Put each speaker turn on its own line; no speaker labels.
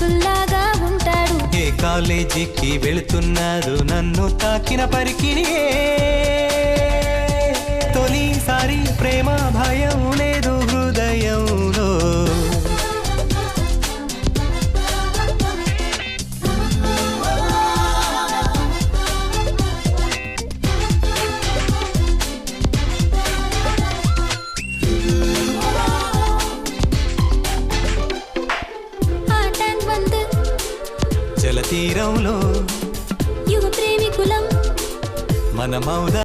పంతుల్లాగా ఉంటాడు.
ఏ కాలేజీకి వెళుతున్నాడు నన్ను తాకిన పరికిణి. తొలిసారి ప్రేమ భయం లేదు హృదయంలో. జలతీరంలో
యువ ప్రేమికులం
మనమౌదా